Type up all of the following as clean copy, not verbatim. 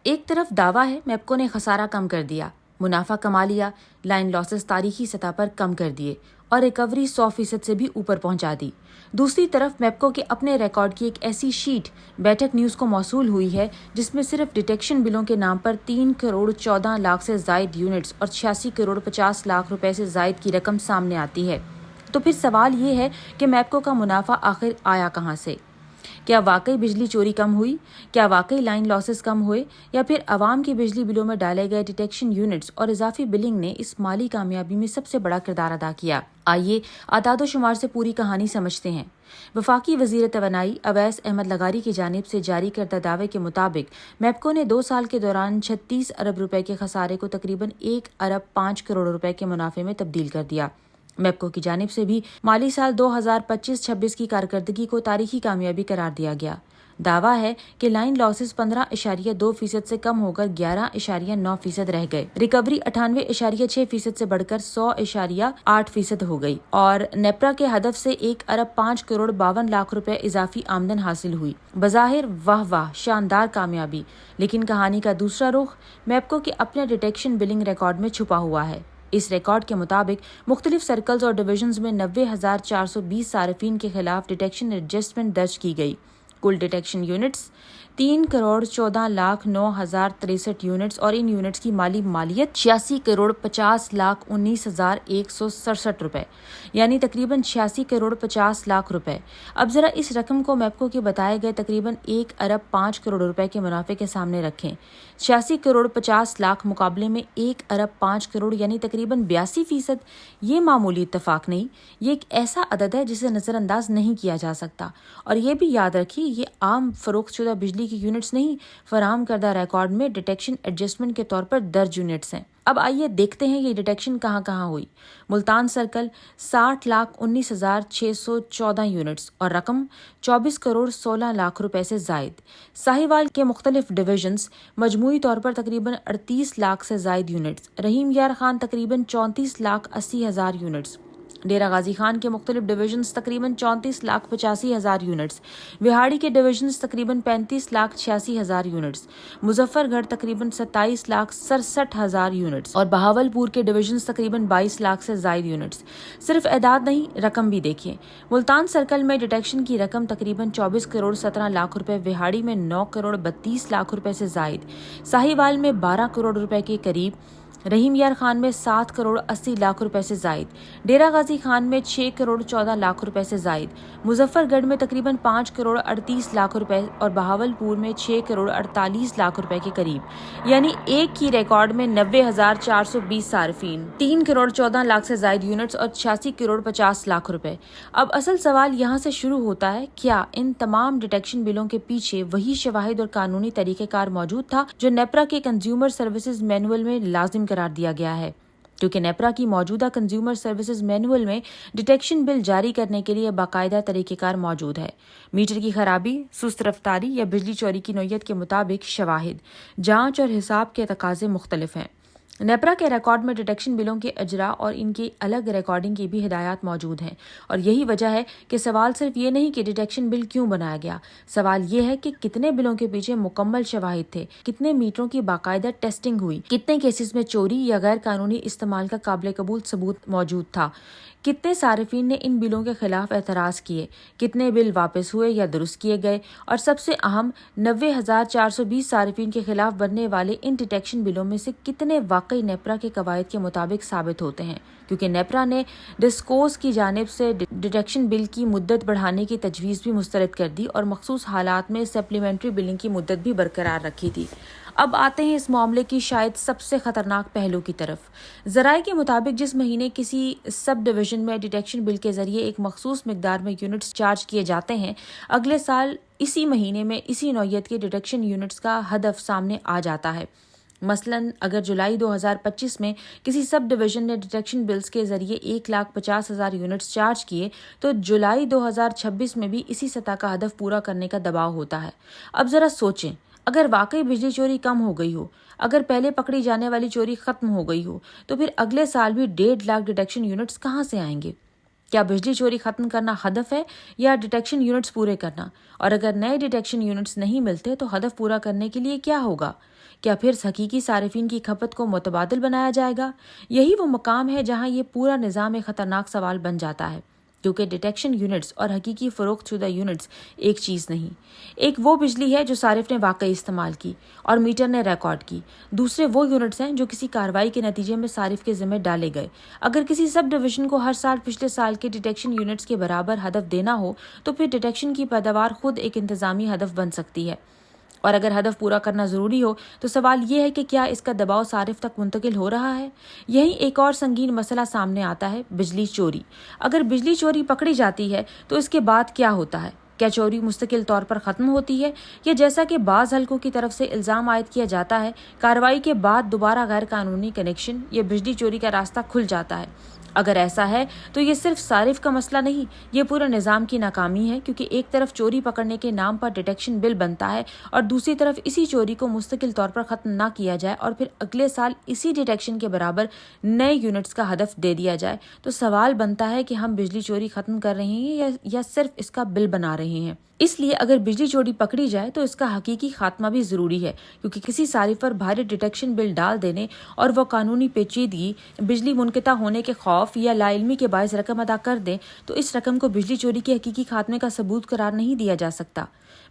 ایک طرف دعویٰ ہے میپکو نے خسارہ کم کر دیا، منافع کما لیا، لائن لاسز تاریخی سطح پر کم کر دیے اور ریکوری 100% سے بھی اوپر پہنچا دی۔ دوسری طرف میپکو کے اپنے ریکارڈ کی ایک ایسی شیٹ بیٹک نیوز کو موصول ہوئی ہے جس میں صرف ڈیٹیکشن بلوں کے نام پر 3 کروڑ 14 لاکھ سے زائد یونٹس اور 86 کروڑ 50 لاکھ روپے سے زائد کی رقم سامنے آتی ہے۔ تو پھر سوال یہ ہے کہ میپکو کا منافع آخر آیا کہاں سے؟ کیا واقعی بجلی چوری کم ہوئی؟ کیا واقعی لائن لاسز کم ہوئے؟ یا پھر عوام کی بجلی بلوں میں ڈالے گئے ڈیٹیکشن یونٹس اور اضافی بلنگ نے اس مالی کامیابی میں سب سے بڑا کردار ادا کیا؟ آئیے اعداد و شمار سے پوری کہانی سمجھتے ہیں۔ وفاقی وزیر توانائی اویس احمد لغاری کی جانب سے جاری کردہ دعوے کے مطابق میپکو نے 2 سال کے دوران 36 ارب روپے کے خسارے کو تقریباً 1 ارب 5 کروڑ روپے کے منافع میں تبدیل کر دیا۔ میپکو کی جانب سے بھی مالی سال 2025-26 کی کارکردگی کو تاریخی کامیابی قرار دیا گیا۔ دعویٰ ہے کہ لائن لاسز 15.2% سے کم ہو کر 11.9% رہ گئے، ریکوری 98.6% سے بڑھ کر 100.8% ہو گئی اور نیپرا کے ہدف سے 1 ارب 5 کروڑ 52 لاکھ روپے اضافی آمدن حاصل ہوئی۔ بظاہر واہ شاندار کامیابی، لیکن کہانی کا دوسرا رخ میپکو کے اپنے ڈیٹیکشن بلنگ ریکارڈ میں چھپا ہوا ہے۔ اس ریکارڈ کے مطابق مختلف سرکلز اور ڈویژنز میں 90,420 صارفین کے خلاف ڈیٹیکشن ایڈجسٹمنٹ درج کی گئی۔ کل detection units 3 crore 14 lakh 9,063 units اور ان یونٹس کی مالی مالیت 86 کروڑ 50 لاکھ 19,167 روپے، یعنی تقریباً 86 کروڑ 50 لاکھ روپے۔ اب ذرا اس رقم کو میپکو کے بتائے گئے تقریباً 1 ارب 5 کروڑ روپے کے منافع کے سامنے رکھیں۔ 86 کروڑ 50 لاکھ مقابلے میں 1 ارب 5 کروڑ یعنی تقریباً 82%۔ یہ معمولی اتفاق نہیں، یہ ایک ایسا عدد ہے جسے نظر انداز نہیں کیا جا سکتا۔ اور یہ بھی یاد رکھیے، یہ عام فروخت شدہ بجلی کی یونٹس نہیں، فراہم کردہ ریکارڈ میں ڈیٹیکشن ایڈجسٹمنٹ کے طور پر درج یونٹس ہیں۔ اب آئیے دیکھتے ہیں یہ ڈیٹیکشن کہاں کہاں ہوئی۔ ملتان سرکل 60,19,614 یونٹس اور رقم 24 کروڑ 16 لاکھ روپے سے زائد۔ ساہیوال کے مختلف ڈویژنز مجموعی طور پر تقریباً 38 لاکھ سے زائد یونٹس، رحیم یار خان تقریباً 34 لاکھ 80 ہزار یونٹس، ڈیرہ غازی خان کے مختلف ڈویژنز تقریباً 34 لاکھ 85 ہزار یونٹس، وہاڑی کے ڈویژنز تقریباً 35 لاکھ 86 ہزار یونٹس، مظفر گڑھ تقریباً 27 لاکھ 67 ہزار یونٹس اور بہاول پور کے ڈویژنز تقریباً 22 لاکھ سے زائد یونٹس۔ صرف اعداد نہیں، رقم بھی دیکھیں۔ ملتان سرکل میں ڈیٹیکشن کی رقم تقریباً 24 کروڑ 17 لاکھ روپے، وہاڑی میں 9 کروڑ 32 لاکھ روپے سے زائد، ساہیوال میں 12 کروڑ روپے کے قریب، رحیم یار خان میں 7 کروڑ 80 لاکھ روپے سے زائد، ڈیرہ غازی خان میں 6 کروڑ 14 لاکھ روپے سے زائد، مظفر گڑھ میں تقریباً 5 کروڑ 38 لاکھ روپے اور بہاول پور میں 6 کروڑ 48 لاکھ روپے کے قریب، یعنی ایک ہی ریکارڈ میں 90,420 صارفین، 3 کروڑ 14 لاکھ سے زائد یونٹس اور 86 کروڑ 50 لاکھ روپے۔ اب اصل سوال یہاں سے شروع ہوتا ہے، کیا ان تمام ڈیٹیکشن بلوں کے پیچھے وہی شواہد اور قانونی طریقہ کار موجود تھا جو نیپرا کے کنزیومر سروسز مینول میں لازم قرار دیا گیا ہے؟ کیونکہ نیپرا کی موجودہ کنزیومر سروسز مینول میں ڈیٹیکشن بل جاری کرنے کے لیے باقاعدہ طریقہ کار موجود ہے۔ میٹر کی خرابی، سست رفتاری یا بجلی چوری کی نوعیت کے مطابق شواہد، جانچ اور حساب کے تقاضے مختلف ہیں۔ نیپرا کے ریکارڈ میں ڈیٹیکشن بلوں کے اجرا اور ان کی الگ ریکارڈنگ کی بھی ہدایات موجود ہیں، اور یہی وجہ ہے کہ سوال صرف یہ نہیں کہ ڈیٹیکشن بل کیوں بنایا گیا، سوال یہ ہے کہ کتنے بلوں کے پیچھے مکمل شواہد تھے، کتنے میٹروں کی باقاعدہ ٹیسٹنگ ہوئی، کتنے کیسز میں چوری یا غیر قانونی استعمال کا قابل قبول ثبوت موجود تھا، کتنے صارفین نے ان بلوں کے خلاف اعتراض کیے، کتنے بل واپس ہوئے یا درست کیے گئے، اور سب سے اہم 90,420 صارفین کے خلاف بننے والے ان ڈیٹیکشن بلوں میں سے کتنے واقعی نیپرا کے قواعد کے مطابق ثابت ہوتے ہیں، کیونکہ نیپرا نے ڈسکوز کی جانب سے ڈیٹیکشن بل کی مدت بڑھانے کی تجویز بھی مسترد کر دی اور مخصوص حالات میں سپلیمنٹری بلنگ کی مدت بھی برقرار رکھی تھی۔ اب آتے ہیں اس معاملے کی شاید سب سے خطرناک پہلو کی طرف۔ ذرائع کے مطابق جس مہینے کسی سب ڈویژن میں ڈیٹیکشن بل کے ذریعے ایک مخصوص مقدار میں یونٹس چارج کیے جاتے ہیں، اگلے سال اسی مہینے میں اسی نوعیت کے ڈیٹیکشن یونٹس کا ہدف سامنے آ جاتا ہے۔ مثلاً اگر جولائی 2025 میں کسی سب ڈویژن نے ڈیٹیکشن بلز کے ذریعے 1,50,000 یونٹس چارج کیے تو جولائی 2026 میں بھی اسی سطح کا ہدف پورا کرنے کا دباؤ ہوتا ہے۔ اب ذرا سوچیں، اگر واقعی بجلی چوری کم ہو گئی ہو، اگر پہلے پکڑی جانے والی چوری ختم ہو گئی ہو، تو پھر اگلے سال بھی 1.5 لاکھ ڈیٹیکشن یونٹس کہاں سے آئیں گے؟ کیا بجلی چوری ختم کرنا ہدف ہے یا ڈیٹیکشن یونٹس پورے کرنا؟ اور اگر نئے ڈیٹیکشن یونٹس نہیں ملتے تو ہدف پورا کرنے کے لیے کیا ہوگا؟ کیا پھر حقیقی صارفین کی کھپت کو متبادل بنایا جائے گا؟ یہی وہ مقام ہے جہاں یہ پورا نظام ایک خطرناک سوال بن جاتا ہے، کیونکہ ڈیٹیکشن یونٹس اور حقیقی فروخت شدہ یونٹس ایک چیز نہیں۔ ایک وہ بجلی ہے جو صارف نے واقعی استعمال کی اور میٹر نے ریکارڈ کی، دوسرے وہ یونٹس ہیں جو کسی کارروائی کے نتیجے میں صارف کے ذمہ ڈالے گئے۔ اگر کسی سب ڈویژن کو ہر سال پچھلے سال کے ڈیٹیکشن یونٹس کے برابر ہدف دینا ہو تو پھر ڈیٹیکشن کی پیداوار خود ایک انتظامی ہدف بن سکتی ہے، اور اگر ہدف پورا کرنا ضروری ہو تو سوال یہ ہے کہ کیا اس کا دباؤ صارف تک منتقل ہو رہا ہے؟ یہیں ایک اور سنگین مسئلہ سامنے آتا ہے، بجلی چوری۔ اگر بجلی چوری پکڑی جاتی ہے تو اس کے بعد کیا ہوتا ہے؟ کیا چوری مستقل طور پر ختم ہوتی ہے، یا جیسا کہ بعض حلقوں کی طرف سے الزام عائد کیا جاتا ہے، کارروائی کے بعد دوبارہ غیر قانونی کنیکشن یا بجلی چوری کا راستہ کھل جاتا ہے؟ اگر ایسا ہے تو یہ صرف صارف کا مسئلہ نہیں، یہ پورے نظام کی ناکامی ہے، کیونکہ ایک طرف چوری پکڑنے کے نام پر ڈیٹیکشن بل بنتا ہے اور دوسری طرف اسی چوری کو مستقل طور پر ختم نہ کیا جائے اور پھر اگلے سال اسی ڈیٹیکشن کے برابر نئے یونٹس کا ہدف دے دیا جائے، تو سوال بنتا ہے کہ ہم بجلی چوری ختم کر رہے ہیں یا صرف اس کا بل بنا رہے ہیں۔ اس لیے اگر بجلی چوری پکڑی جائے تو اس کا حقیقی خاتمہ بھی ضروری ہے، کیونکہ کسی صارف پر بھاری ڈیٹیکشن بل ڈال دینے اور وہ قانونی پیچیدگی، بجلی منقطع ہونے کے خوف یا لا علمی کے باعث رقم ادا کر دیں تو اس رقم کو بجلی چوری کے حقیقی خاتمے کا ثبوت قرار نہیں دیا جا سکتا۔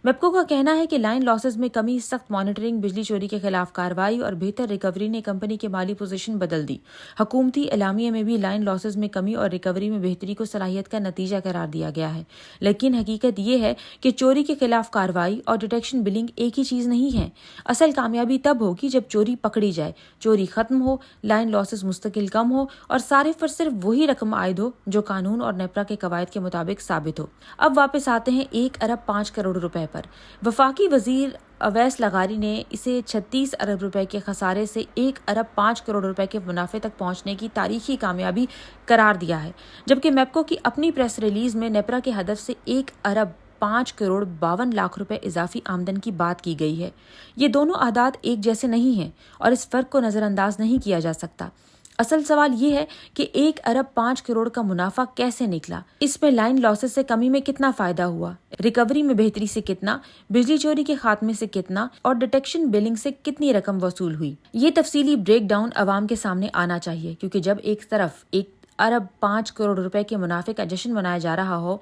میپکو کا کہنا ہے کہ لائن لاسز میں کمی، سخت مانیٹرنگ، بجلی چوری کے خلاف کارروائی اور بہتر ریکوری نے کمپنی کی مالی پوزیشن بدل دی۔ حکومتی اعلامیے میں بھی لائن لاسز میں کمی اور ریکوری میں بہتری کو صلاحیت کا نتیجہ قرار دیا گیا ہے، لیکن حقیقت یہ ہے کہ چوری کے خلاف کارروائی اور ڈیٹیکشن بلنگ ایک ہی چیز نہیں ہے۔ اصل کامیابی تب ہوگی جب چوری پکڑی جائے، چوری ختم ہو، لائن لاسز مستقل کم ہو اور صارف پر صرف وہی رقم عائد ہو جو قانون اور نیپرا کے قواعد کے مطابق ثابت ہو۔ اب واپس آتے ہیں 1 ارب 5 کروڑ روپے پر۔ وفاقی وزیر اویس لغاری نے اسے 36 ارب روپے کے خسارے سے 1 ارب 5 کروڑ روپے کے منافع تک پہنچنے کی تاریخی کامیابی قرار دیا ہے، جبکہ میپکو کی اپنی پریس ریلیز میں نیپرا کے ہدف سے 1 ارب 5 کروڑ 52 لاکھ روپے اضافی آمدن کی بات کی گئی ہے۔ یہ دونوں اعداد ایک جیسے نہیں ہیں اور اس فرق کو نظر انداز نہیں کیا جا سکتا۔ اصل سوال یہ ہے کہ 1 ارب 5 کروڑ کا منافع کیسے نکلا؟ اس میں لائن لاسز سے کمی میں کتنا فائدہ ہوا، ریکوری میں بہتری سے کتنا، بجلی چوری کے خاتمے سے کتنا اور ڈیٹیکشن بلنگ سے کتنی رقم وصول ہوئی؟ یہ تفصیلی بریک ڈاؤن عوام کے سامنے آنا چاہیے، کیونکہ جب ایک طرف 1 ارب 5 کروڑ روپے کے منافع کا جشن منایا جا رہا ہو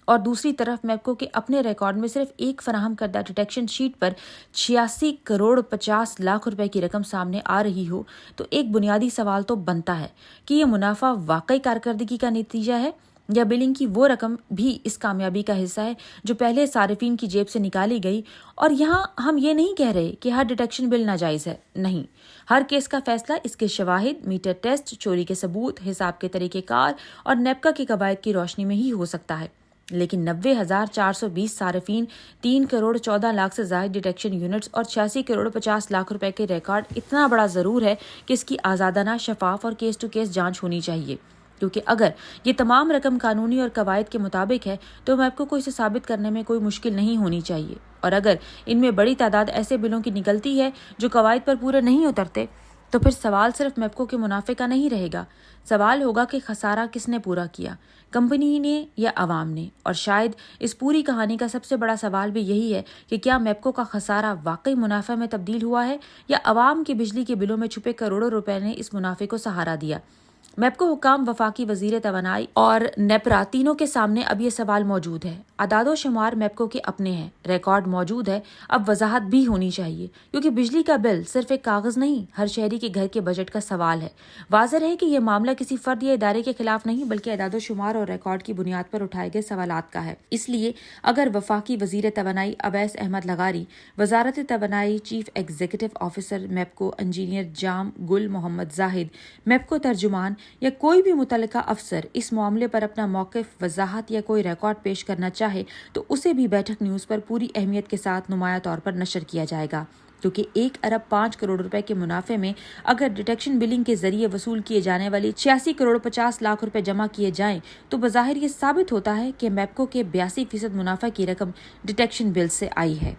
اور دوسری طرف میپکو کے اپنے ریکارڈ میں صرف ایک فراہم کردہ ڈیٹیکشن شیٹ پر 86 کروڑ 50 لاکھ روپے کی رقم سامنے آ رہی ہو، تو ایک بنیادی سوال تو بنتا ہے کہ یہ منافع واقعی کارکردگی کا نتیجہ ہے یا بلنگ کی وہ رقم بھی اس کامیابی کا حصہ ہے جو پہلے صارفین کی جیب سے نکالی گئی۔ اور یہاں ہم یہ نہیں کہہ رہے کہ ہر ڈیٹیکشن بل ناجائز ہے، نہیں، ہر کیس کا فیصلہ اس کے شواہد، میٹر ٹیسٹ، چوری کے ثبوت، حساب کے طریقہ کار اور نیپکا کے قواعد کی روشنی میں ہی ہو سکتا ہے۔ لیکن 90,420 صارفین، 3 کروڑ 14 لاکھ سے زائد ڈیٹیکشن یونٹس اور 86 کروڑ 50 لاکھ روپے کے ریکارڈ اتنا بڑا ضرور ہے کہ اس کی آزادانہ، شفاف اور کیس ٹو کیس جانچ ہونی چاہیے، کیونکہ اگر یہ تمام رقم قانونی اور قواعد کے مطابق ہے تو میپکو کو اسے ثابت کرنے میں کوئی مشکل نہیں ہونی چاہیے، اور اگر ان میں بڑی تعداد ایسے بلوں کی نکلتی ہے جو قواعد پر پورے نہیں اترتے تو پھر سوال صرف میپکو کے منافع کا نہیں رہے گا، سوال ہوگا کہ خسارہ کس نے پورا کیا، کمپنی نے یا عوام نے؟ اور شاید اس پوری کہانی کا سب سے بڑا سوال بھی یہی ہے کہ کیا میپکو کا خسارہ واقعی منافع میں تبدیل ہوا ہے یا عوام کے بجلی کے بلوں میں چھپے کروڑوں روپے نے اس منافع کو سہارا دیا؟ میپکو حکام، وفاقی وزیر توانائی اور نیپرا تینوں کے سامنے اب یہ سوال موجود ہے۔ اعداد و شمار میپکو کے اپنے ہیں، ریکارڈ موجود ہے، اب وضاحت بھی ہونی چاہیے، کیونکہ بجلی کا بل صرف ایک کاغذ نہیں، ہر شہری کے گھر کے بجٹ کا سوال ہے۔ واضح ہے کہ یہ معاملہ کسی فرد یا ادارے کے خلاف نہیں بلکہ اعداد و شمار اور ریکارڈ کی بنیاد پر اٹھائے گئے سوالات کا ہے۔ اس لیے اگر وفاقی وزیر توانائی اویس احمد لغاری، وزارت توانائی chief executive officer MEPCO engineer Jam Gul Muhammad Zahid, MEPCO ترجمان یا کوئی بھی متعلقہ افسر اس معاملے پر اپنا موقف، وضاحت یا کوئی ریکارڈ پیش کرنا چاہے تو اسے بھی بیٹھک نیوز پر پوری اہمیت کے ساتھ نمایاں طور پر نشر کیا جائے گا، کیونکہ 1 ارب 5 کروڑ روپے کے منافع میں اگر ڈیٹیکشن بلنگ کے ذریعے وصول کیے جانے والی 86 کروڑ 50 لاکھ روپے جمع کیے جائیں تو بظاہر یہ ثابت ہوتا ہے کہ میپکو کے 82% منافع کی رقم ڈیٹیکشن بل سے آئی ہے۔